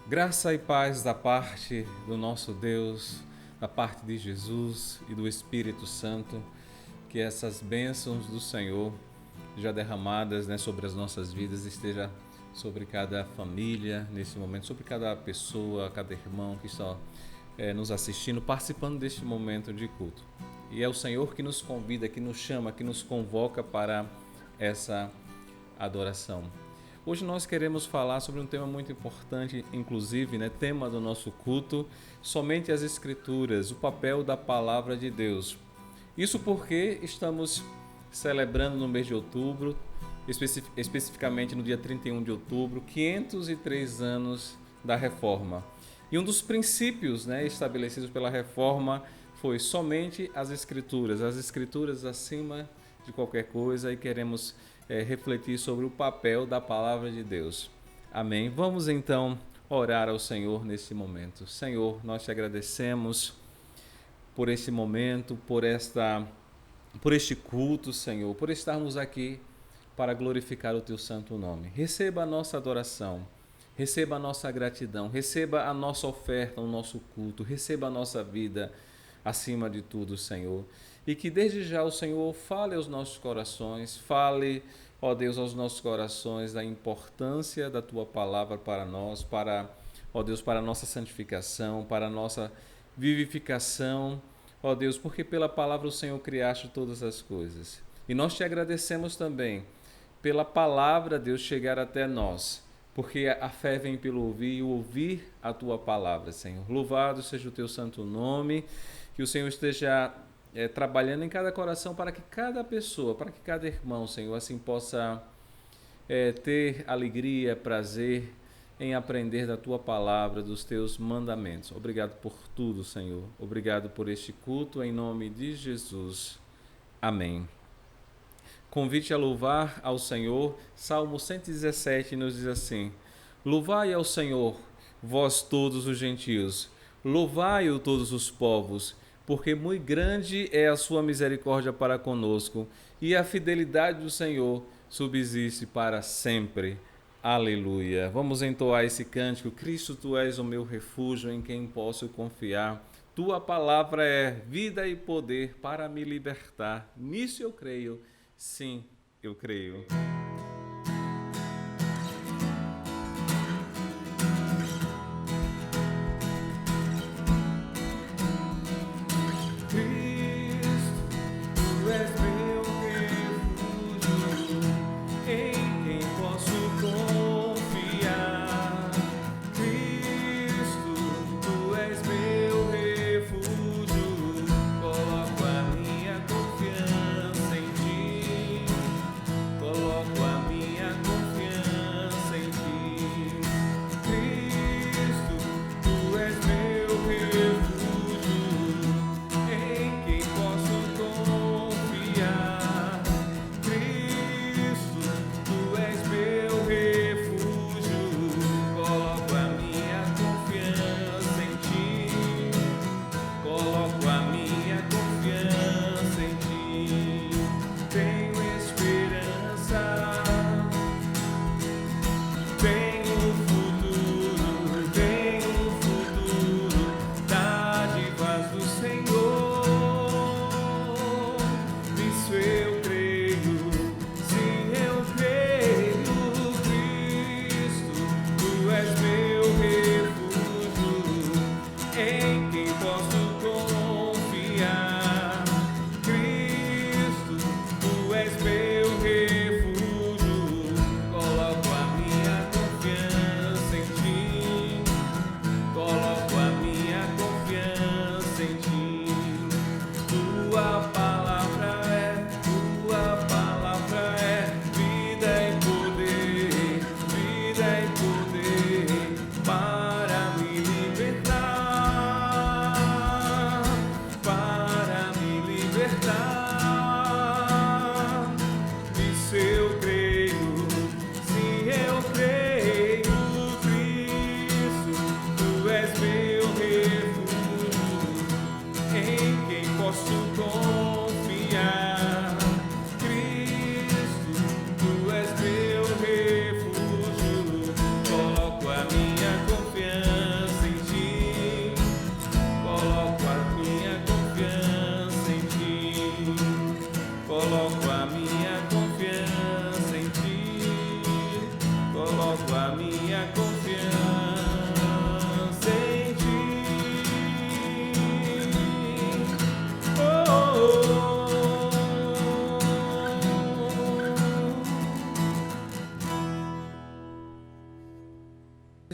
Graça e paz da parte do nosso Deus, da parte de Jesus e do Espírito Santo, que essas bênçãos do Senhor já derramadas, sobre as nossas vidas esteja sobre cada família nesse momento, sobre cada pessoa, cada irmão que está nos assistindo, participando deste momento de culto. E é o Senhor que nos convida, que nos chama, que nos convoca para essa adoração. Hoje nós queremos falar sobre um tema muito importante, inclusive, tema do nosso culto, somente as Escrituras, o papel da Palavra de Deus. Isso porque estamos celebrando no mês de outubro, especificamente no dia 31 de outubro, 503 anos da Reforma. E um dos princípios estabelecidos pela Reforma foi somente as Escrituras acima de qualquer coisa, e queremos refletir sobre o papel da Palavra de Deus. Amém? Vamos então orar ao Senhor nesse momento. Senhor, nós te agradecemos por este momento, por este culto, Senhor, por estarmos aqui para glorificar o teu santo nome. Receba a nossa adoração, receba a nossa gratidão, receba a nossa oferta, o nosso culto, receba a nossa vida acima de tudo, Senhor. E que desde já o Senhor fale aos nossos corações, fale, ó Deus, aos nossos corações da importância da tua palavra para nós, ó Deus, para a nossa santificação, para a nossa vivificação, ó Deus, porque pela palavra o Senhor criaste todas as coisas. E nós te agradecemos também pela palavra, Deus, chegar até nós, porque a fé vem pelo ouvir e ouvir a tua palavra, Senhor. Louvado seja o teu santo nome, que o Senhor esteja trabalhando em cada coração para que cada pessoa, para que cada irmão, Senhor, assim possa ter alegria, prazer em aprender da tua palavra, dos teus mandamentos. Obrigado por tudo, Senhor. Obrigado por este culto, em nome de Jesus. Amém. Convite a louvar ao Senhor. Salmo 117 nos diz assim: louvai ao Senhor, vós todos os gentios, louvai-o todos os povos, porque muito grande é a sua misericórdia para conosco, e a fidelidade do Senhor subsiste para sempre. Aleluia. Vamos entoar esse cântico. Cristo, tu és o meu refúgio, em quem posso confiar. Tua palavra é vida e poder para me libertar. Nisso eu creio. Sim, eu creio. Coloco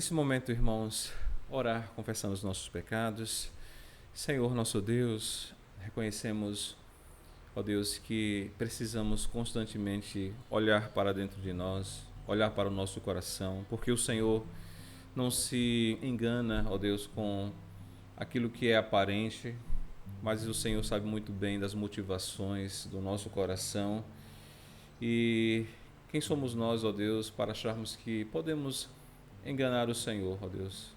Nesse momento, irmãos, orar confessando os nossos pecados. Senhor nosso Deus, reconhecemos, ó Deus, que precisamos constantemente olhar para dentro de nós, olhar para o nosso coração, porque o Senhor não se engana, ó Deus, com aquilo que é aparente, mas o Senhor sabe muito bem das motivações do nosso coração. E quem somos nós, ó Deus, para acharmos que podemos enganar o Senhor, ó Deus?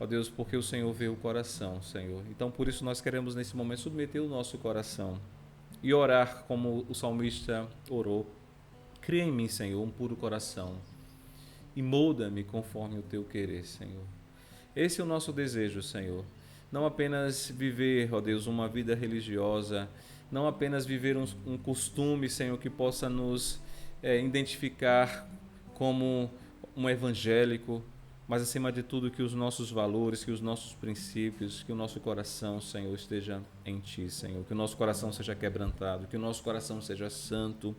Ó Deus, porque o Senhor vê o coração, Senhor. Então, por isso nós queremos nesse momento submeter o nosso coração e orar como o salmista orou. Cria em mim, Senhor, um puro coração e molda-me conforme o teu querer, Senhor. Esse é o nosso desejo, Senhor. Não apenas viver, ó Deus, uma vida religiosa, não apenas viver um costume, Senhor, que possa nos identificar como um evangélico, mas acima de tudo que os nossos valores, que os nossos princípios, que o nosso coração, Senhor, esteja em Ti, Senhor, que o nosso coração seja quebrantado, que o nosso coração seja santo,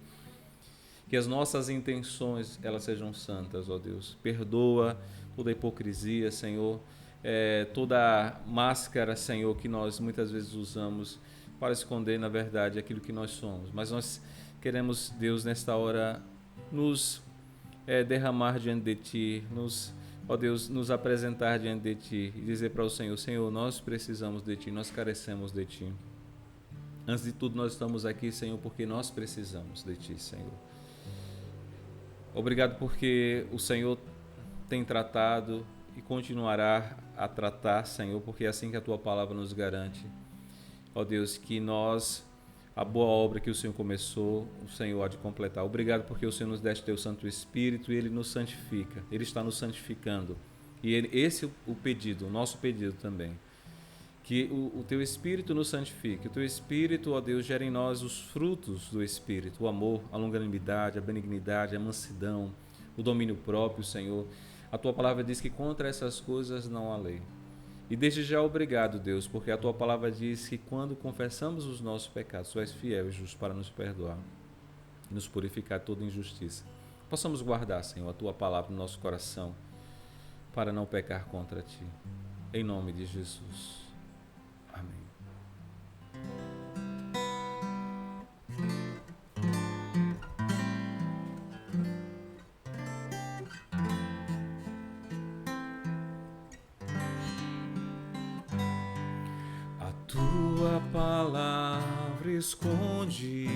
que as nossas intenções, elas sejam santas, ó Deus. Perdoa toda a hipocrisia, Senhor, toda máscara, Senhor, que nós muitas vezes usamos para esconder, na verdade, aquilo que nós somos. Mas nós queremos, Deus, nesta hora, nos derramar diante de Ti, ó Deus, nos apresentar diante de Ti e dizer para o Senhor, Senhor, nós precisamos de Ti, nós carecemos de Ti. Antes de tudo, nós estamos aqui, Senhor, porque nós precisamos de Ti, Senhor. Obrigado porque o Senhor tem tratado e continuará a tratar, Senhor, porque é assim que a Tua palavra nos garante. Ó Deus, que a boa obra que o Senhor começou, o Senhor há de completar. Obrigado porque o Senhor nos deste Teu Santo Espírito e Ele nos santifica. Ele está nos santificando. E esse é o pedido, o nosso pedido também. Que o Teu Espírito nos santifique. O Teu Espírito, ó Deus, gere em nós os frutos do Espírito. O amor, a longanimidade, a benignidade, a mansidão, o domínio próprio, Senhor. A Tua palavra diz que contra essas coisas não há lei. E desde já obrigado, Deus, porque a Tua palavra diz que quando confessamos os nossos pecados, Tu és fiel e justo para nos perdoar e nos purificar de toda injustiça. Possamos guardar, Senhor, a Tua palavra no nosso coração para não pecar contra Ti. Em nome de Jesus. Amém. Tua palavra esconde,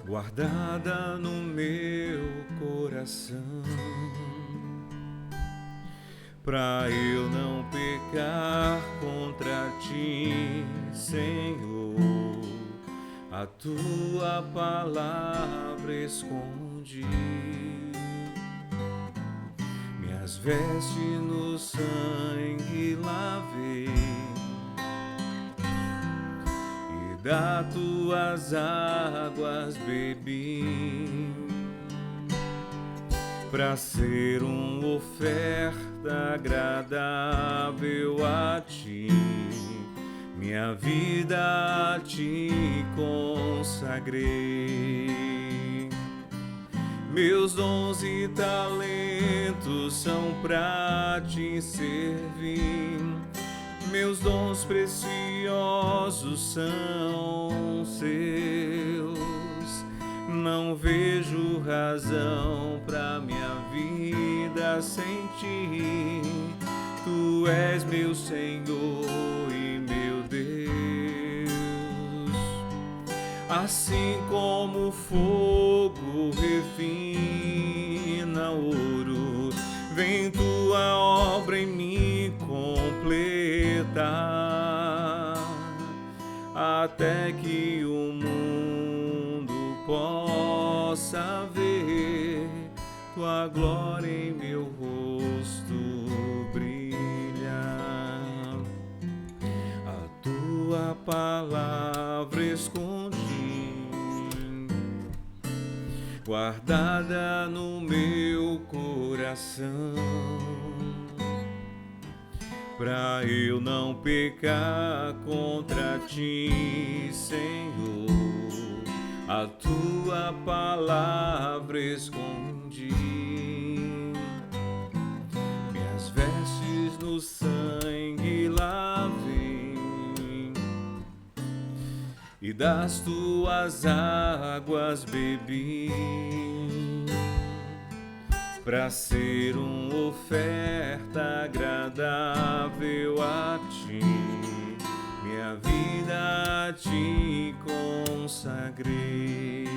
guardada no meu coração, pra eu não pecar contra Ti, Senhor. A Tua palavra esconde, minhas vestes no sangue lavei, e da Tuas águas bebi, pra ser uma oferta agradável a Ti, minha vida a Ti consagrei. Meus dons e talentos são pra Te servir, meus dons preciosos são Seus. Não vejo razão pra minha vida sem Ti. Tu és meu Senhor e meu Deus. Assim como o fogo refina ouro, vem Tua obra em mim completar, até que o mundo possa ver Tua glória em meu rosto brilhar. A Tua palavra escondi, guardada no meu coração, pra eu não pecar contra Ti, Senhor. A Tua palavra escondi, das tuas águas bebi, para ser uma oferta agradável a ti, minha vida te consagrei.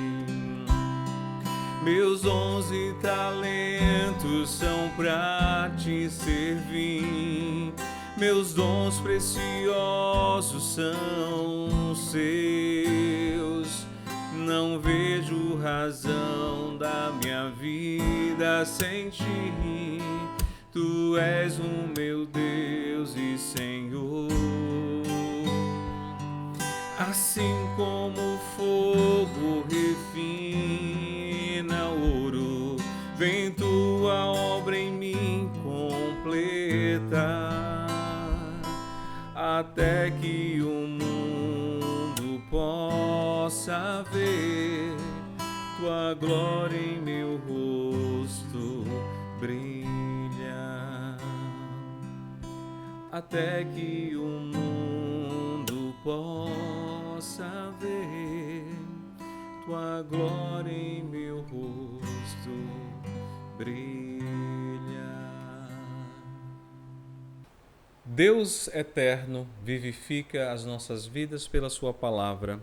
Meus 11 talentos são pra te servir, meus dons preciosos são seus. Não vejo razão da minha vida sem ti. Tu és o meu Deus e Senhor. Assim como o fogo refina o ouro, vem tua obra em mim completa, até que o mundo possa ver tua glória em meu rosto brilha, até que o mundo possa ver tua glória em meu rosto brilha. Deus eterno vivifica as nossas vidas pela sua palavra.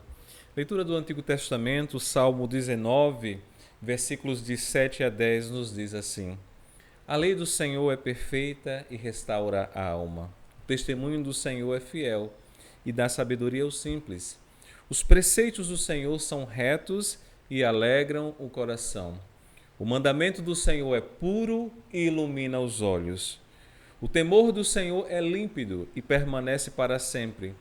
Leitura do Antigo Testamento, Salmo 19, versículos de 7 a 10 nos diz assim: A lei do Senhor é perfeita e restaura a alma. O testemunho do Senhor é fiel e dá sabedoria aos simples. Os preceitos do Senhor são retos e alegram o coração. O mandamento do Senhor é puro e ilumina os olhos. O temor do Senhor é límpido e permanece para sempre.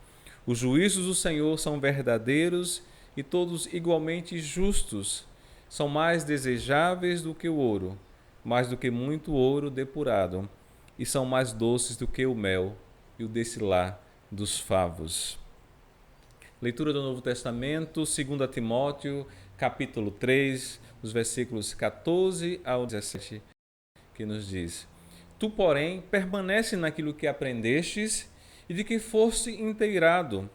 Os juízos do Senhor são verdadeiros e todos igualmente justos. São mais desejáveis do que o ouro, mais do que muito ouro depurado, e são mais doces do que o mel e o destilar dos favos. Leitura do Novo Testamento, 2 Timóteo, capítulo 3, os versículos 14 ao 17, que nos diz: Tu, porém, permanece naquilo que aprendestes e de que foste inteirado,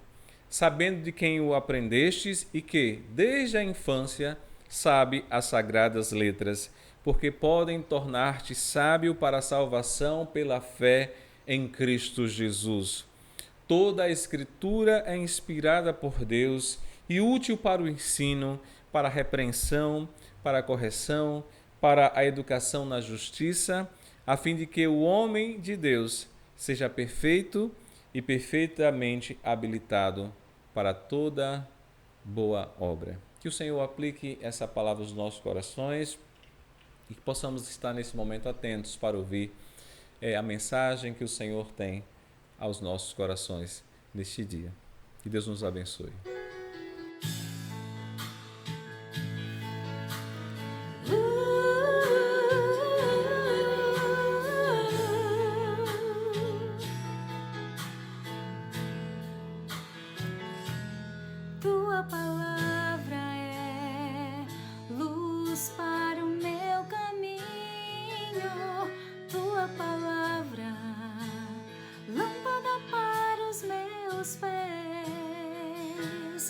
sabendo de quem o aprendestes e que, desde a infância, sabe as sagradas letras, porque podem tornar-te sábio para a salvação pela fé em Cristo Jesus. Toda a Escritura é inspirada por Deus e útil para o ensino, para a repreensão, para a correção, para a educação na justiça, a fim de que o homem de Deus seja perfeito e perfeitamente habilitado para toda boa obra. Que o Senhor aplique essa palavra aos nossos corações e que possamos estar nesse momento atentos para ouvir a mensagem que o Senhor tem aos nossos corações neste dia. Que Deus nos abençoe. Tua palavra é luz para o meu caminho, tua palavra, lâmpada para os meus pés.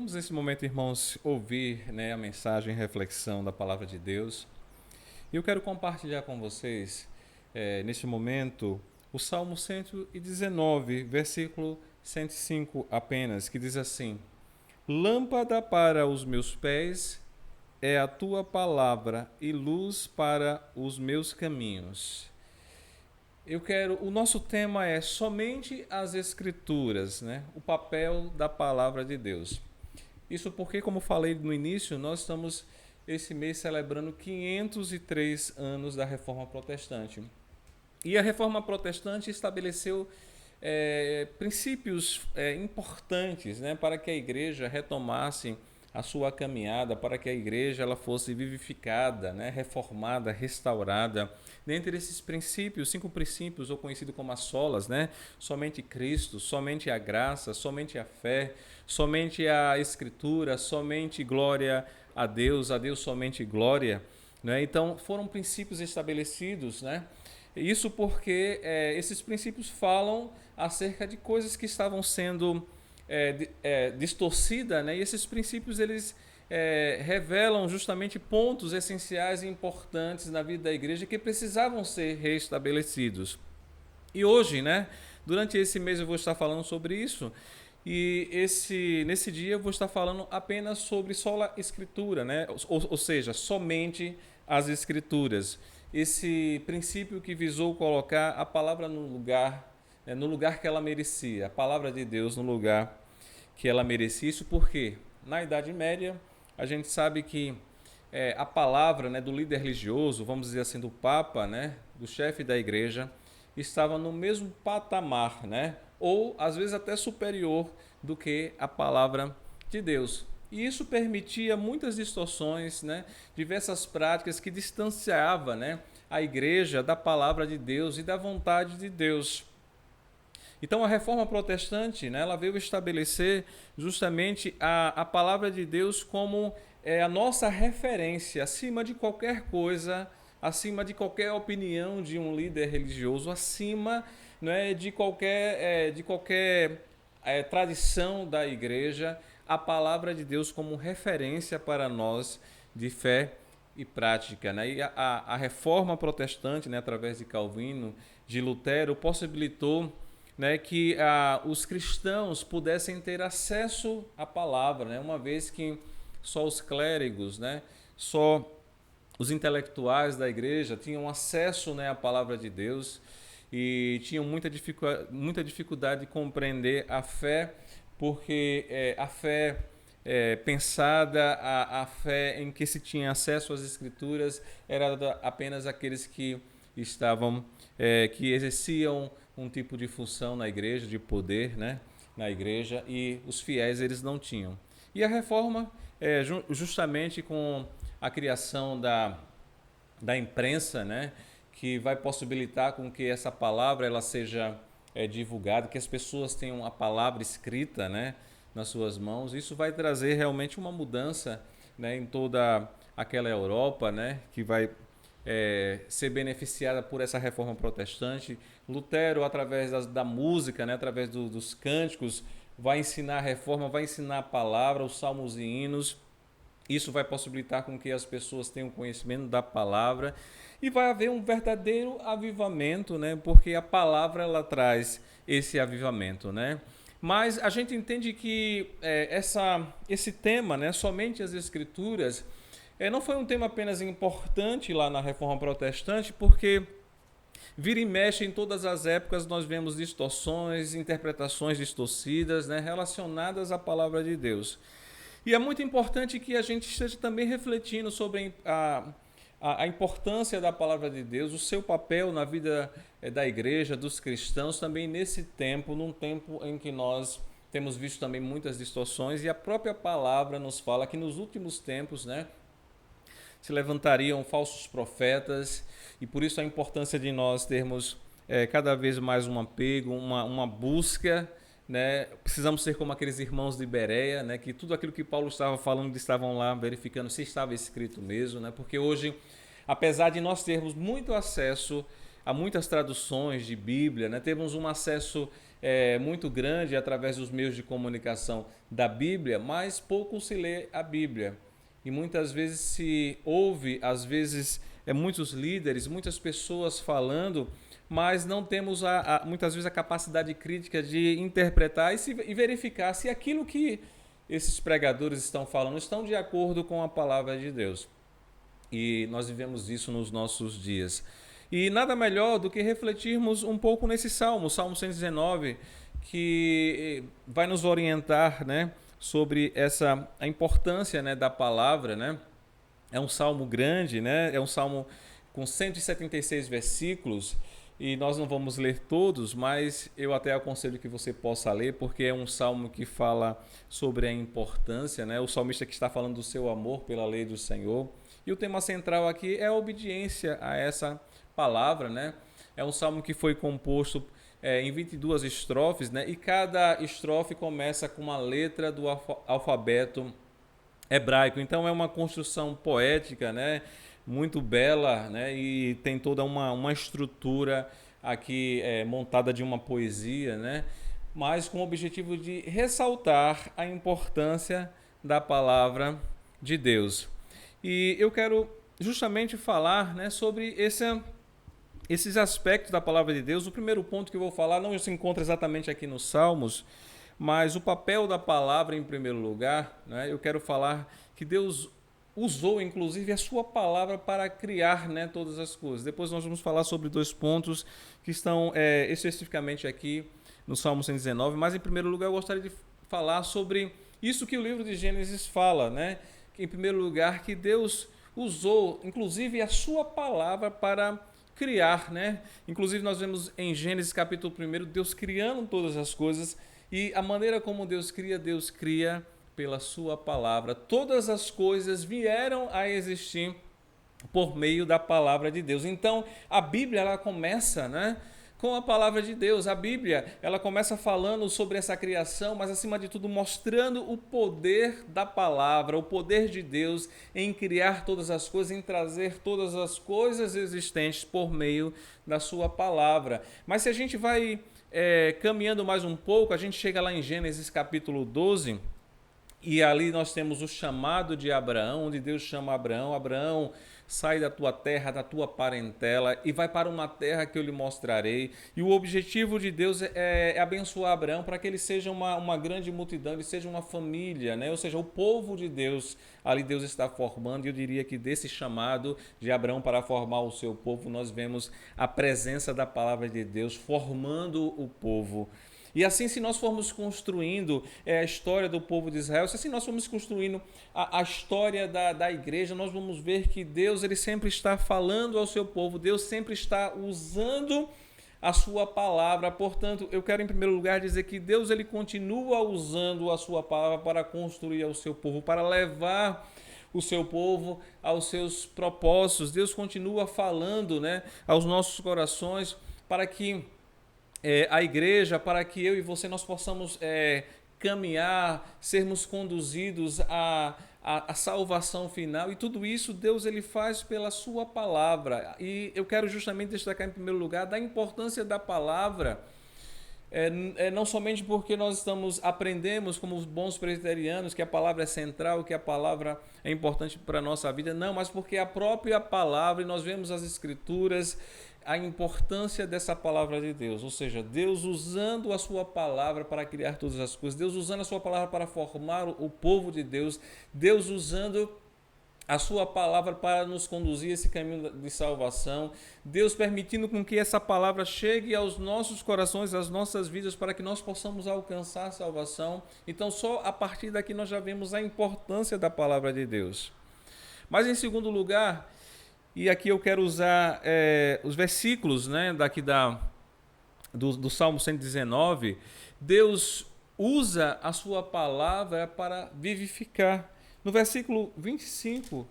Vamos nesse momento, irmãos, ouvir, né, a mensagem e reflexão da palavra de Deus. E eu quero compartilhar com vocês, neste momento, o Salmo 119, versículo 105 apenas, que diz assim: Lâmpada para os meus pés é a tua palavra e luz para os meus caminhos. O nosso tema é somente as Escrituras, né? O papel da palavra de Deus. Isso porque, como falei no início, nós estamos esse mês celebrando 503 anos da Reforma Protestante. E a Reforma Protestante estabeleceu princípios importantes, né, para que a igreja retomasse a sua caminhada, para que a igreja ela fosse vivificada, né, reformada, restaurada. Dentre esses princípios, 5 princípios, ou conhecido como as solas, né, somente Cristo, somente a graça, somente a fé, somente a Escritura, somente glória a Deus somente glória. Né? Então, foram princípios estabelecidos, né? Isso porque esses princípios falam acerca de coisas que estavam sendo distorcidas, né? E esses princípios eles revelam justamente pontos essenciais e importantes na vida da igreja que precisavam ser restabelecidos. E hoje, né, durante esse mês eu vou estar falando sobre isso. E nesse dia eu vou estar falando apenas sobre sola escritura, né? Ou seja, somente as escrituras. Esse princípio que visou colocar a palavra no lugar, né, no lugar que ela merecia, a palavra de Deus no lugar que ela merecia. Isso porque na Idade Média a gente sabe que a palavra, né, do líder religioso, vamos dizer assim, do Papa, né, do chefe da igreja, estava no mesmo patamar, né, ou às vezes até superior do que a palavra de Deus. E isso permitia muitas distorções, né, diversas práticas que distanciavam, né, a igreja da palavra de Deus e da vontade de Deus. Então a Reforma Protestante, né, ela veio estabelecer justamente a palavra de Deus como a nossa referência acima de qualquer coisa, acima de qualquer opinião de um líder religioso, acima, né, de qualquer tradição da igreja, a palavra de Deus como referência para nós de fé e prática. Né? E a Reforma Protestante, né, através de Calvino, de Lutero, possibilitou, né, que os cristãos pudessem ter acesso à palavra, né, uma vez que só os clérigos, né, só os intelectuais da igreja tinham acesso, né, à palavra de Deus e tinham muita dificuldade de compreender a fé, porque a fé pensada, a fé em que se tinha acesso às Escrituras era apenas aqueles que estavam, que exerciam um tipo de função na igreja, de poder, né, na igreja, e os fiéis eles não tinham. E a reforma, justamente com a criação da imprensa, né, que vai possibilitar com que essa palavra ela seja divulgada, que as pessoas tenham a palavra escrita, né, nas suas mãos. Isso vai trazer realmente uma mudança, né, em toda aquela Europa, né, que vai ser beneficiada por essa reforma protestante. Lutero, através da música, né, através dos cânticos, vai ensinar a reforma, vai ensinar a palavra, os salmos e hinos. Isso vai possibilitar com que as pessoas tenham conhecimento da palavra e vai haver um verdadeiro avivamento, né? Porque a palavra ela traz esse avivamento, né? Mas a gente entende que esse tema, né, somente as Escrituras, não foi um tema apenas importante lá na Reforma Protestante, porque vira e mexe em todas as épocas nós vemos distorções, interpretações distorcidas, né, relacionadas à palavra de Deus. E é muito importante que a gente esteja também refletindo sobre a importância da palavra de Deus, o seu papel na vida da igreja, dos cristãos, também nesse tempo, num tempo em que nós temos visto também muitas distorções, e a própria palavra nos fala que nos últimos tempos, né, se levantariam falsos profetas, e por isso a importância de nós termos cada vez mais um apego, uma busca, né? Precisamos ser como aqueles irmãos de Bereia, né? Que tudo aquilo que Paulo estava falando, eles estavam lá verificando se estava escrito mesmo, né? Porque hoje, apesar de nós termos muito acesso a muitas traduções de Bíblia, né? Temos um acesso muito grande através dos meios de comunicação da Bíblia, mas pouco se lê a Bíblia. E muitas vezes se ouve, às vezes, muitos líderes, muitas pessoas falando, mas não temos muitas vezes a capacidade crítica de interpretar e verificar se aquilo que esses pregadores estão falando estão de acordo com a palavra de Deus. E nós vivemos isso nos nossos dias. E nada melhor do que refletirmos um pouco nesse Salmo 119, que vai nos orientar, né, sobre a importância, né, da palavra, né? É um salmo grande, né? É um salmo com 176 versículos, e nós não vamos ler todos, mas eu até aconselho que você possa ler, porque é um salmo que fala sobre a importância, né? O salmista que está falando do seu amor pela lei do Senhor. E o tema central aqui é a obediência a essa palavra, né? É um salmo que foi composto em 22 estrofes, né? E cada estrofe começa com uma letra do alfabeto hebraico. Então é uma construção poética, né? Muito bela, né? E tem toda uma estrutura aqui montada de uma poesia, né? Mas com o objetivo de ressaltar a importância da palavra de Deus. E eu quero justamente falar, né, sobre esses aspectos da palavra de Deus. O primeiro ponto que eu vou falar não se encontra exatamente aqui nos Salmos, mas o papel da palavra em primeiro lugar, né? Eu quero falar que Deus usou inclusive a sua palavra para criar, né, todas as coisas. Depois nós vamos falar sobre 2 pontos que estão especificamente aqui no Salmo 119, mas em primeiro lugar eu gostaria de falar sobre isso que o livro de Gênesis fala, né? Que, em primeiro lugar, que Deus usou inclusive a sua palavra para criar, né? Inclusive nós vemos em Gênesis capítulo 1, Deus criando todas as coisas. E a maneira como Deus cria pela sua palavra. Todas as coisas vieram a existir por meio da palavra de Deus. Então, a Bíblia ela começa, né, com a palavra de Deus. A Bíblia ela começa falando sobre essa criação, mas acima de tudo mostrando o poder da palavra, o poder de Deus em criar todas as coisas, em trazer todas as coisas existentes por meio da sua palavra. Mas se a gente vai caminhando mais um pouco, a gente chega lá em Gênesis capítulo 12, e ali nós temos o chamado de Abraão, onde Deus chama Abraão: Abraão, sai da tua terra, da tua parentela e vai para uma terra que eu lhe mostrarei. E o objetivo de Deus é abençoar Abraão para que ele seja uma grande multidão, ele seja uma família, né? Ou seja, o povo de Deus, ali Deus está formando. E eu diria que desse chamado de Abraão para formar o seu povo, nós vemos a presença da palavra de Deus formando o povo. E assim, se nós formos construindo a história do povo de Israel, se assim nós formos construindo a história da igreja, nós vamos ver que Deus ele sempre está falando ao seu povo, Deus sempre está usando a sua palavra. Portanto, eu quero em primeiro lugar dizer que Deus ele continua usando a sua palavra para construir ao seu povo, para levar o seu povo aos seus propósitos. Deus continua falando, né, aos nossos corações para que a igreja, para que eu e você nós possamos caminhar, sermos conduzidos à salvação final. E tudo isso Deus ele faz pela sua palavra. E eu quero justamente destacar em primeiro lugar da importância da palavra, não somente porque nós aprendemos como bons presbiterianos que a palavra é central, que a palavra é importante para a nossa vida, não, mas porque a própria palavra, e nós vemos as Escrituras, a importância dessa palavra de Deus, ou seja, Deus usando a sua palavra para criar todas as coisas, Deus usando a sua palavra para formar o povo de Deus, Deus usando a sua palavra para nos conduzir a esse caminho de salvação, Deus permitindo com que essa palavra chegue aos nossos corações, às nossas vidas, para que nós possamos alcançar a salvação. Então, só a partir daqui nós já vemos a importância da palavra de Deus. Mas, em segundo lugar, e aqui eu quero usar os versículos, né, daqui do Salmo 119, Deus usa a sua palavra para vivificar. No versículo 25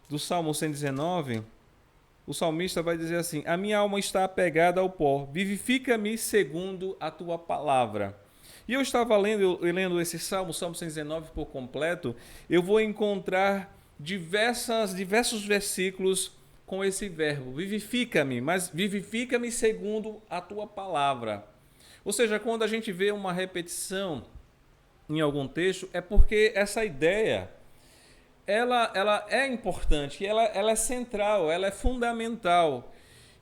do Salmo 119, o salmista vai dizer assim: a minha alma está apegada ao pó, vivifica-me segundo a tua palavra. E eu estava lendo esse Salmo 119 por completo, eu vou encontrar diversos versículos com esse verbo, vivifica-me, mas vivifica-me segundo a tua palavra. Ou seja, quando a gente vê uma repetição em algum texto, é porque essa ideia ela é importante, ela é central, ela é fundamental.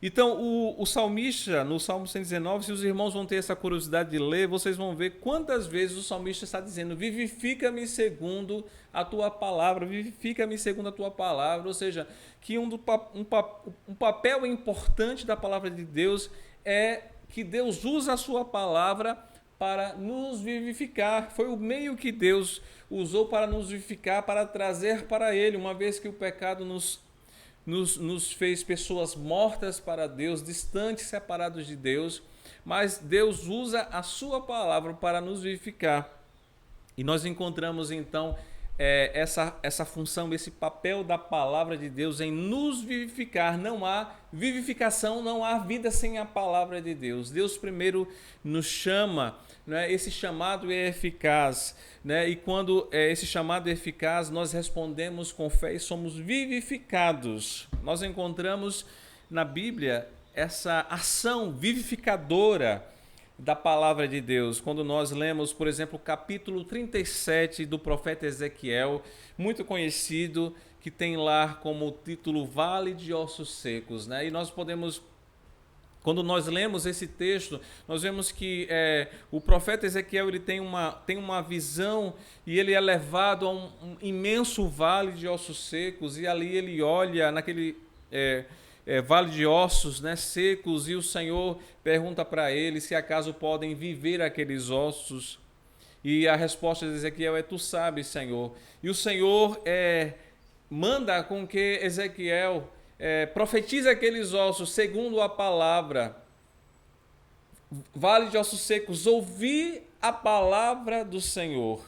Então, o salmista, no Salmo 119, se os irmãos vão ter essa curiosidade de ler, vocês vão ver quantas vezes o salmista está dizendo: vivifica-me segundo a tua palavra, vivifica-me segundo a tua palavra. Ou seja, que um papel importante da palavra de Deus é que Deus usa a sua palavra para nos vivificar. Foi o meio que Deus usou para nos vivificar, para trazer para Ele, uma vez que o pecado nos fez pessoas mortas para Deus, distantes, separados de Deus, mas Deus usa a sua palavra para nos vivificar. E nós encontramos então essa função, esse papel da palavra de Deus em nos vivificar. Não há vivificação, não há vida sem a palavra de Deus. Deus primeiro nos chama, né? Esse chamado é eficaz, né? E quando esse chamado é eficaz, nós respondemos com fé e somos vivificados. Nós encontramos na Bíblia essa ação vivificadora da palavra de Deus. Quando nós lemos, por exemplo, o capítulo 37 do profeta Ezequiel, muito conhecido, que tem lá como título Vale de Ossos Secos, né? E nós podemos, quando nós lemos esse texto, nós vemos que o profeta Ezequiel ele tem uma visão e ele é levado a um imenso vale de ossos secos, e ali ele olha naquele vale de ossos, né, secos, e o Senhor pergunta para ele se acaso podem viver aqueles ossos. E a resposta de Ezequiel é: tu sabes, Senhor. E o Senhor manda com que Ezequiel profetize aqueles ossos segundo a palavra. Vale de ossos secos, ouvi a palavra do Senhor.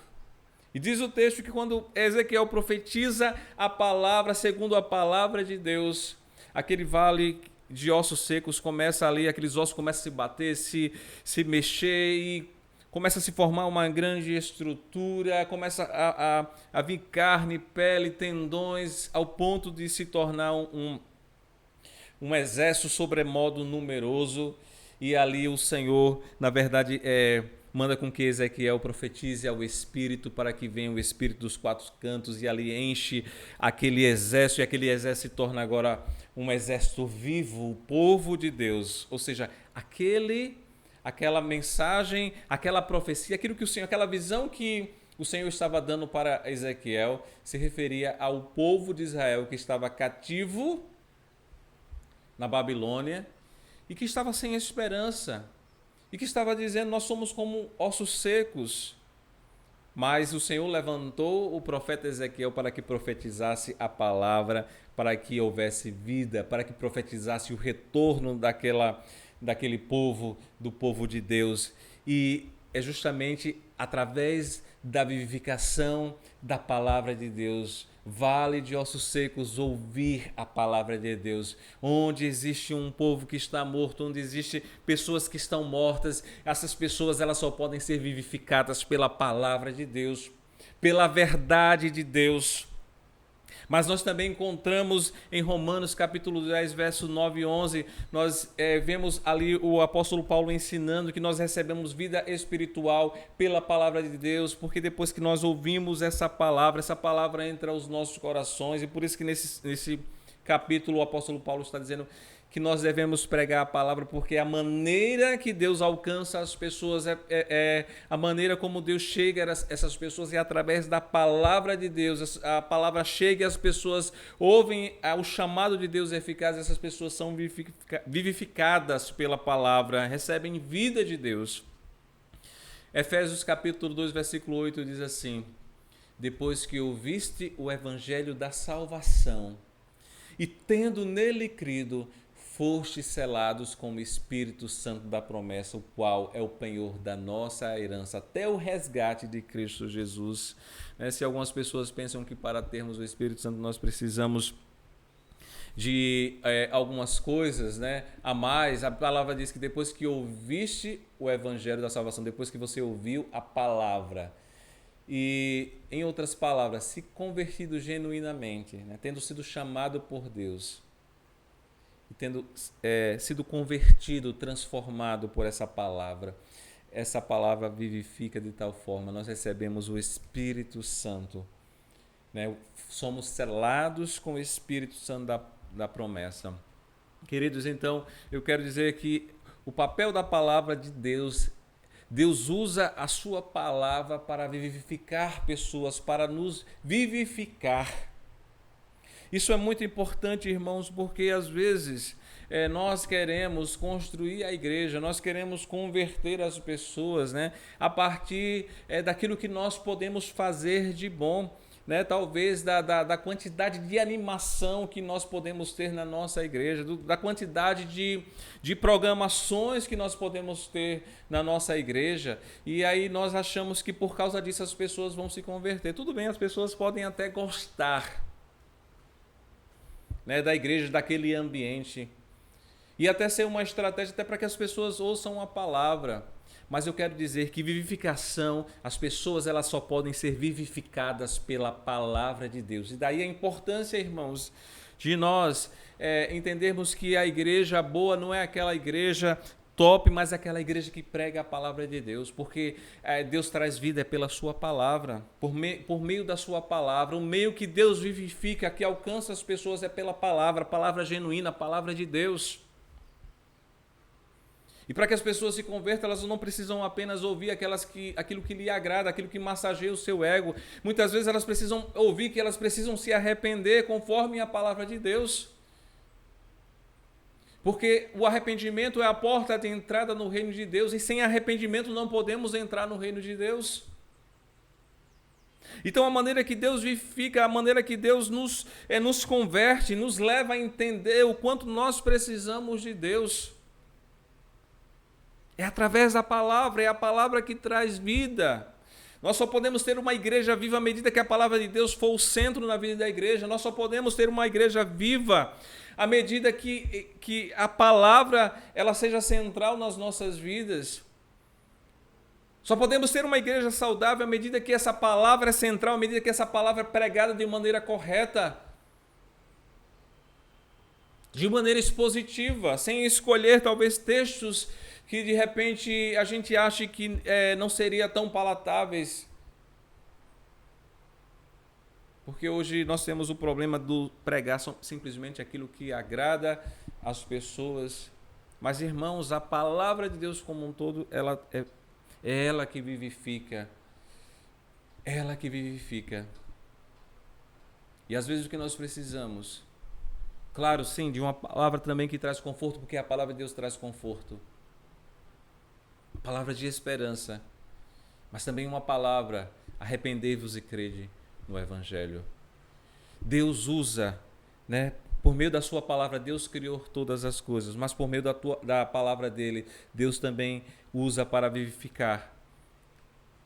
E diz o texto que quando Ezequiel profetiza a palavra segundo a palavra de Deus, aquele vale de ossos secos começa ali, aqueles ossos começam a se bater, se mexer, e começa a se formar uma grande estrutura, começa a vir carne, pele, tendões, ao ponto de se tornar um exército sobremodo numeroso. E ali o Senhor, na verdade, manda com que Ezequiel profetize ao Espírito, para que venha o Espírito dos quatro cantos e ali enche aquele exército, e aquele exército se torna agora um exército vivo, o povo de Deus. Ou seja, aquela mensagem, aquela profecia, aquilo que o Senhor, aquela visão que o Senhor estava dando para Ezequiel, se referia ao povo de Israel que estava cativo na Babilônia e que estava sem esperança, e que estava dizendo: nós somos como ossos secos. Mas o Senhor levantou o profeta Ezequiel para que profetizasse a palavra, para que houvesse vida, para que profetizasse o retorno daquele povo, do povo de Deus. E é justamente através da vivificação da palavra de Deus, vale de ossos secos, ouvir a palavra de Deus. Onde existe um povo que está morto, onde existe pessoas que estão mortas, essas pessoas elas só podem ser vivificadas pela palavra de Deus, pela verdade de Deus. Mas nós também encontramos em Romanos capítulo 10, verso 9 e 11, nós vemos ali o apóstolo Paulo ensinando que nós recebemos vida espiritual pela palavra de Deus, porque depois que nós ouvimos essa palavra entra aos nossos corações, e por isso que nesse capítulo o apóstolo Paulo está dizendo que nós devemos pregar a palavra, porque a maneira que Deus alcança as pessoas, a maneira como Deus chega a essas pessoas é através da palavra de Deus. A palavra chega e as pessoas ouvem o chamado de Deus eficaz, essas pessoas são vivificadas pela palavra, recebem vida de Deus. Efésios capítulo 2, versículo 8 diz assim: depois que ouviste o evangelho da salvação e tendo nele crido, fostes selados com o Espírito Santo da promessa, o qual é o penhor da nossa herança, até o resgate de Cristo Jesus. Se algumas pessoas pensam que para termos o Espírito Santo nós precisamos de algumas coisas, né, a mais, a palavra diz que depois que ouviste o evangelho da salvação, depois que você ouviu a palavra, e em outras palavras, se convertido genuinamente, né, tendo sido chamado por Deus, e tendo sido convertido, transformado por essa palavra, essa palavra vivifica de tal forma, nós recebemos o Espírito Santo, né? Somos selados com o Espírito Santo da promessa. Queridos, então, eu quero dizer que o papel da palavra de Deus, Deus usa a sua palavra para vivificar pessoas, para nos vivificar. Isso é muito importante, irmãos, porque às vezes nós queremos construir a igreja, nós queremos converter as pessoas, né, a partir daquilo que nós podemos fazer de bom, né, talvez da quantidade de animação que nós podemos ter na nossa igreja, da quantidade de programações que nós podemos ter na nossa igreja, e aí nós achamos que por causa disso as pessoas vão se converter. Tudo bem, as pessoas podem até gostar, né, da igreja, daquele ambiente, e até ser uma estratégia até para que as pessoas ouçam a palavra. Mas eu quero dizer que vivificação, as pessoas elas só podem ser vivificadas pela palavra de Deus. E daí a importância, irmãos, de nós entendermos que a igreja boa não é aquela igreja top, mas aquela igreja que prega a palavra de Deus, porque Deus traz vida pela sua palavra, por meio da sua palavra. O meio que Deus vivifica, que alcança as pessoas é pela palavra, a palavra genuína, a palavra de Deus. E para que as pessoas se convertam, elas não precisam apenas ouvir aquilo que lhe agrada, aquilo que massageia o seu ego. Muitas vezes elas precisam ouvir que elas precisam se arrepender conforme a palavra de Deus. Porque o arrependimento é a porta de entrada no reino de Deus, e sem arrependimento não podemos entrar no reino de Deus. Então a maneira que Deus vivifica, a maneira que Deus nos converte, nos leva a entender o quanto nós precisamos de Deus. É através da palavra, é a palavra que traz vida. Nós só podemos ter uma igreja viva à medida que a palavra de Deus for o centro na vida da igreja. Nós só podemos ter uma igreja viva à medida que a palavra ela seja central nas nossas vidas. Só podemos ter uma igreja saudável à medida que essa palavra é central, à medida que essa palavra é pregada de maneira correta, de maneira expositiva, sem escolher talvez textos que de repente a gente acha que não seria tão palatáveis. Porque hoje nós temos o problema do pregar simplesmente aquilo que agrada às pessoas. Mas, irmãos, a palavra de Deus como um todo, ela é ela que vivifica. Ela que vivifica. E às vezes o que nós precisamos, claro, sim, de uma palavra também que traz conforto, porque a palavra de Deus traz conforto. Palavra de esperança, mas também uma palavra, arrependei-vos e crede no Evangelho. Deus usa, né, por meio da sua palavra, Deus criou todas as coisas, mas por meio da palavra dele, Deus também usa para vivificar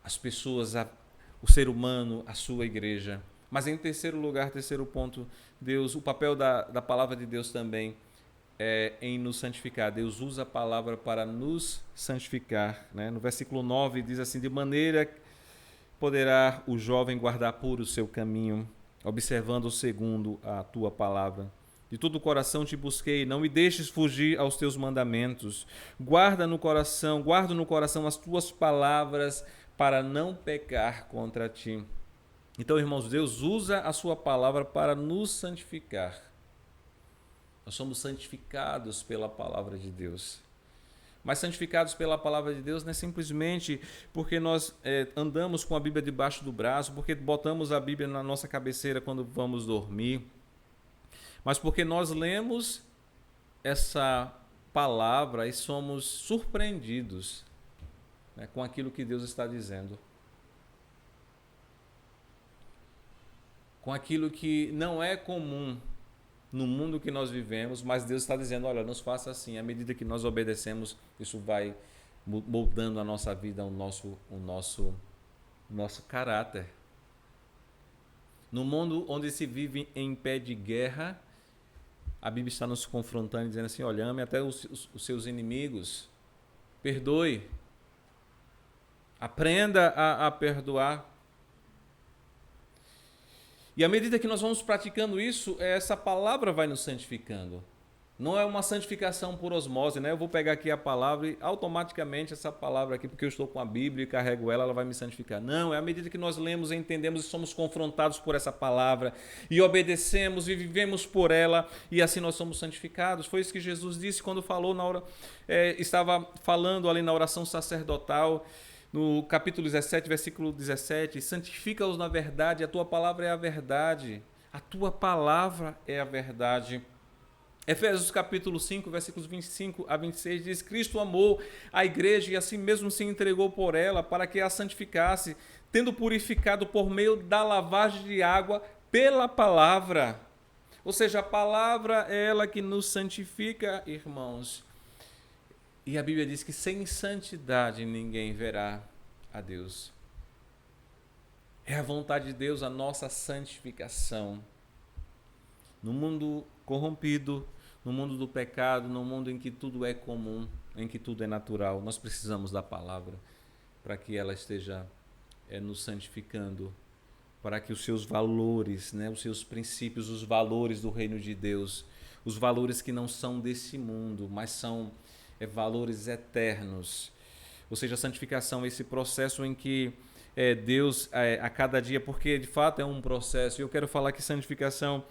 as pessoas, o ser humano, a sua igreja. Mas em terceiro lugar, terceiro ponto, o papel da palavra de Deus também em nos santificar. Deus usa a palavra para nos santificar, né? No versículo 9 diz assim: de maneira poderá o jovem guardar puro o seu caminho, observando segundo a tua palavra. De todo o coração te busquei, não me deixes fugir aos teus mandamentos. Guardo no coração as tuas palavras para não pecar contra ti. Então, irmãos, Deus usa a sua palavra para nos santificar. Nós somos santificados pela palavra de Deus. Mas santificados pela palavra de Deus não é simplesmente porque nós andamos com a Bíblia debaixo do braço, porque botamos a Bíblia na nossa cabeceira quando vamos dormir, mas porque nós lemos essa palavra e somos surpreendidos, né, com aquilo que Deus está dizendo. Com aquilo que não é comum no mundo que nós vivemos, mas Deus está dizendo, olha, nos faça assim. À medida que nós obedecemos, isso vai moldando a nossa vida, o nosso caráter. No mundo onde se vive em pé de guerra, a Bíblia está nos confrontando, dizendo assim, olha, ame até os seus inimigos, perdoe, aprenda a perdoar. E à medida que nós vamos praticando isso, essa palavra vai nos santificando. Não é uma santificação por osmose, né? Eu vou pegar aqui a palavra e automaticamente essa palavra aqui, porque eu estou com a Bíblia e carrego ela, ela vai me santificar. Não, é à medida que nós lemos, entendemos e somos confrontados por essa palavra e obedecemos e vivemos por ela e assim nós somos santificados. Foi isso que Jesus disse quando falou na hora, estava falando ali na oração sacerdotal, no capítulo 17, versículo 17, santifica-os na verdade, a tua palavra é a verdade. A tua palavra é a verdade. Efésios capítulo 5, versículos 25 a 26 diz: Cristo amou a igreja e assim mesmo se entregou por ela para que a santificasse, tendo purificado por meio da lavagem de água pela palavra. Ou seja, a palavra é ela que nos santifica, irmãos. E a Bíblia diz que sem santidade ninguém verá a Deus. É a vontade de Deus a nossa santificação. No mundo corrompido, no mundo do pecado, no mundo em que tudo é comum, em que tudo é natural, nós precisamos da palavra para que ela esteja nos santificando, para que os seus valores, os seus princípios, os valores do reino de Deus, os valores que não são desse mundo, mas são valores eternos. Ou seja, a santificação é esse processo em que Deus, a cada dia, porque de fato é um processo, e eu quero falar que santificação,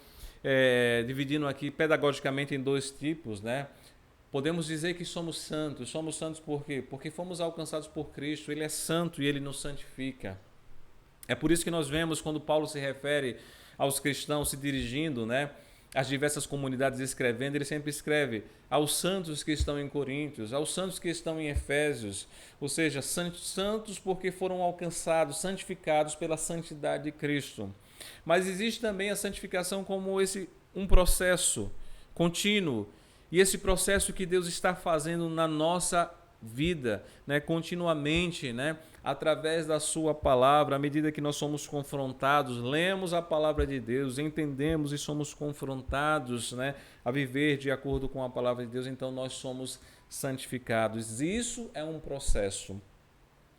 dividindo aqui pedagogicamente em dois tipos, né? Podemos dizer que somos santos por quê? Porque fomos alcançados por Cristo, Ele é santo e Ele nos santifica. É por isso que nós vemos quando Paulo se refere aos cristãos se dirigindo, às diversas comunidades escrevendo, ele sempre escreve aos santos que estão em Coríntios, aos santos que estão em Efésios, ou seja, santos porque foram alcançados, santificados pela santidade de Cristo. Mas existe também a santificação como um processo contínuo, e esse processo que Deus está fazendo na nossa vida, continuamente, através da sua palavra, à medida que nós somos confrontados, lemos a palavra de Deus, entendemos e somos confrontados, a viver de acordo com a palavra de Deus, então nós somos santificados. Isso é um processo.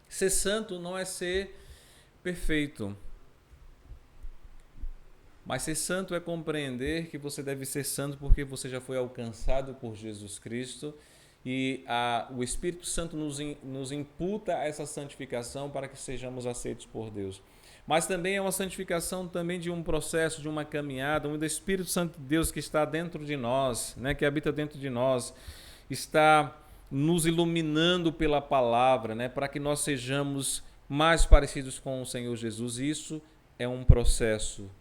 Ser santo não é ser perfeito, mas ser santo é compreender que você deve ser santo porque você já foi alcançado por Jesus Cristo e o Espírito Santo nos imputa essa santificação para que sejamos aceitos por Deus. Mas também é uma santificação também de um processo, de uma caminhada, onde o Espírito Santo de Deus que está dentro de nós, que habita dentro de nós, está nos iluminando pela palavra, para que nós sejamos mais parecidos com o Senhor Jesus. Isso é um processo.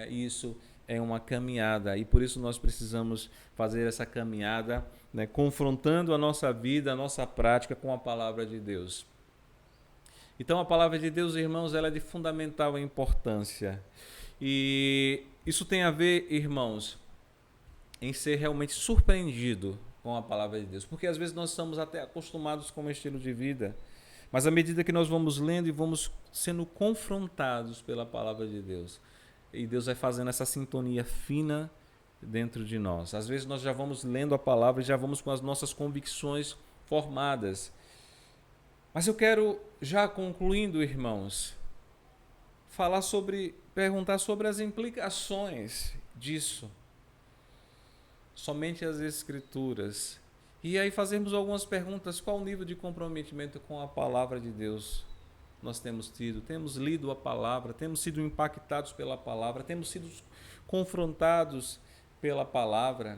Isso é uma caminhada e por isso nós precisamos fazer essa caminhada, confrontando a nossa vida, a nossa prática com a palavra de Deus. Então a palavra de Deus, irmãos, ela é de fundamental importância e isso tem a ver, irmãos, em ser realmente surpreendido com a palavra de Deus, porque às vezes nós estamos até acostumados com o estilo de vida, mas à medida que nós vamos lendo e vamos sendo confrontados pela palavra de Deus, e Deus vai fazendo essa sintonia fina dentro de nós. Às vezes nós já vamos lendo a palavra e já vamos com as nossas convicções formadas. Mas eu quero, já concluindo, irmãos, perguntar sobre as implicações disso. Somente as Escrituras. E aí fazermos algumas perguntas. Qual o nível de comprometimento com a palavra de Deus nós temos tido? Temos lido a palavra, temos sido impactados pela palavra, temos sido confrontados pela palavra,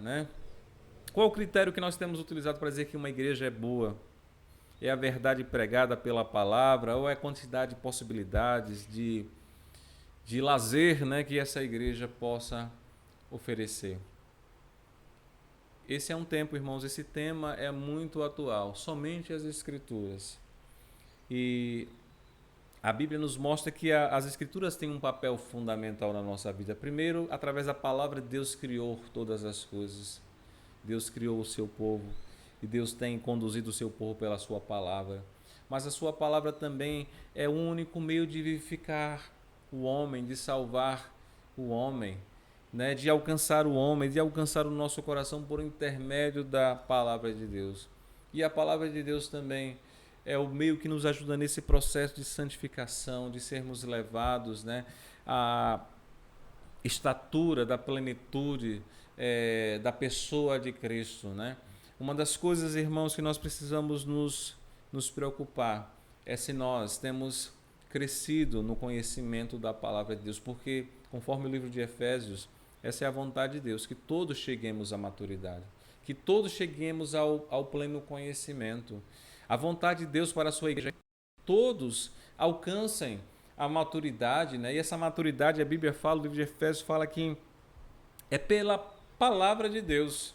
Qual o critério que nós temos utilizado para dizer que uma igreja é boa? É a verdade pregada pela palavra ou é a quantidade de possibilidades de lazer, que essa igreja possa oferecer? Esse é um tempo, irmãos, esse tema é muito atual, somente as Escrituras. E a Bíblia nos mostra que as Escrituras têm um papel fundamental na nossa vida. Primeiro, através da palavra, Deus criou todas as coisas. Deus criou o seu povo e Deus tem conduzido o seu povo pela sua palavra. Mas a sua palavra também é o único meio de vivificar o homem, de salvar o homem, de alcançar o homem, de alcançar o nosso coração por intermédio da palavra de Deus. E a palavra de Deus também é o meio que nos ajuda nesse processo de santificação, de sermos levados a estatura da plenitude da pessoa de Cristo, né? Uma das coisas, irmãos, que nós precisamos nos preocupar é se nós temos crescido no conhecimento da palavra de Deus, porque, conforme o livro de Efésios, essa é a vontade de Deus, que todos cheguemos à maturidade, que todos cheguemos ao pleno conhecimento. A vontade de Deus para a sua igreja é que todos alcancem a maturidade, né? E essa maturidade, a Bíblia fala, o livro de Efésios fala que é pela palavra de Deus.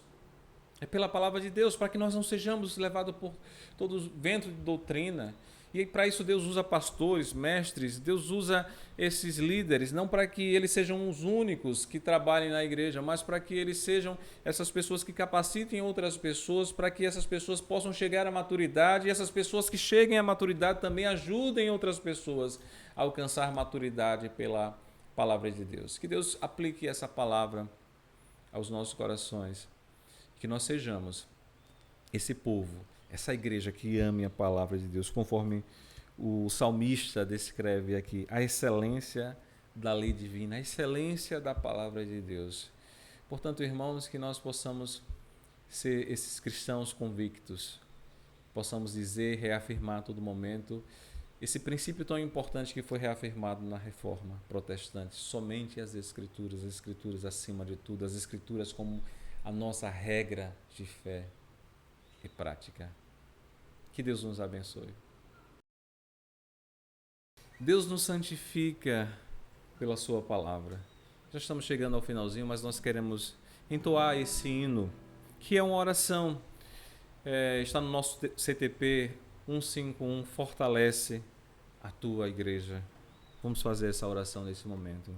É pela palavra de Deus, para que nós não sejamos levados por todo vento de doutrina. E para isso Deus usa pastores, mestres, Deus usa esses líderes, não para que eles sejam os únicos que trabalhem na igreja, mas para que eles sejam essas pessoas que capacitem outras pessoas, para que essas pessoas possam chegar à maturidade, e essas pessoas que cheguem à maturidade também ajudem outras pessoas a alcançar maturidade pela palavra de Deus. Que Deus aplique essa palavra aos nossos corações, que nós sejamos esse povo, essa igreja que ame a palavra de Deus, conforme o salmista descreve aqui, a excelência da lei divina, a excelência da palavra de Deus. Portanto, irmãos, que nós possamos ser esses cristãos convictos, possamos dizer, reafirmar a todo momento esse princípio tão importante que foi reafirmado na Reforma Protestante, somente as Escrituras acima de tudo, as Escrituras como a nossa regra de fé e prática. Que Deus nos abençoe. Deus nos santifica pela sua palavra. Já estamos chegando ao finalzinho, mas nós queremos entoar esse hino, que é uma oração. Está no nosso CTP 151, fortalece a tua igreja. Vamos fazer essa oração nesse momento.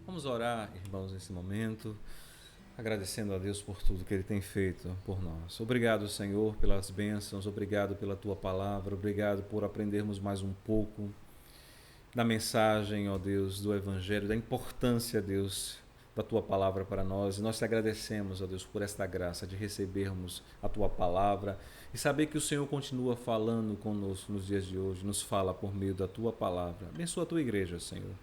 Vamos orar, irmãos, nesse momento, agradecendo a Deus por tudo que Ele tem feito por nós. Obrigado, Senhor, pelas bênçãos, obrigado pela Tua palavra, obrigado por aprendermos mais um pouco da mensagem, ó Deus, do Evangelho, da importância, Deus, da Tua palavra para nós. E nós te agradecemos, ó Deus, por esta graça de recebermos a Tua palavra e saber que o Senhor continua falando conosco nos dias de hoje, nos fala por meio da Tua palavra. Abençoa a Tua igreja, Senhor.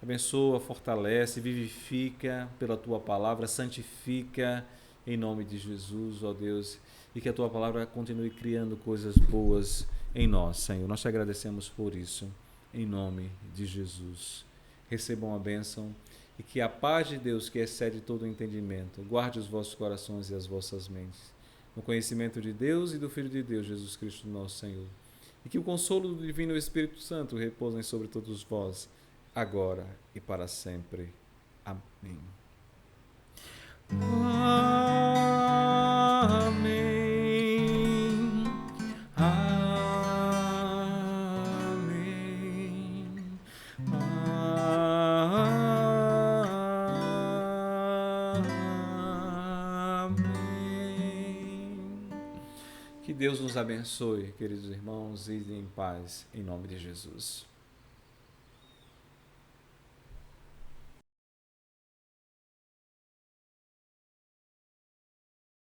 Abençoa, fortalece, vivifica pela Tua palavra, santifica em nome de Jesus, ó Deus, e que a Tua palavra continue criando coisas boas em nós, Senhor. Nós te agradecemos por isso, em nome de Jesus. Recebam a bênção e que a paz de Deus, que excede todo o entendimento, guarde os vossos corações e as vossas mentes, no conhecimento de Deus e do Filho de Deus, Jesus Cristo, nosso Senhor. E que o consolo do Divino Espírito Santo repousem sobre todos vós, agora e para sempre. Amém. Amém. Deus nos abençoe, queridos irmãos, e em paz, em nome de Jesus.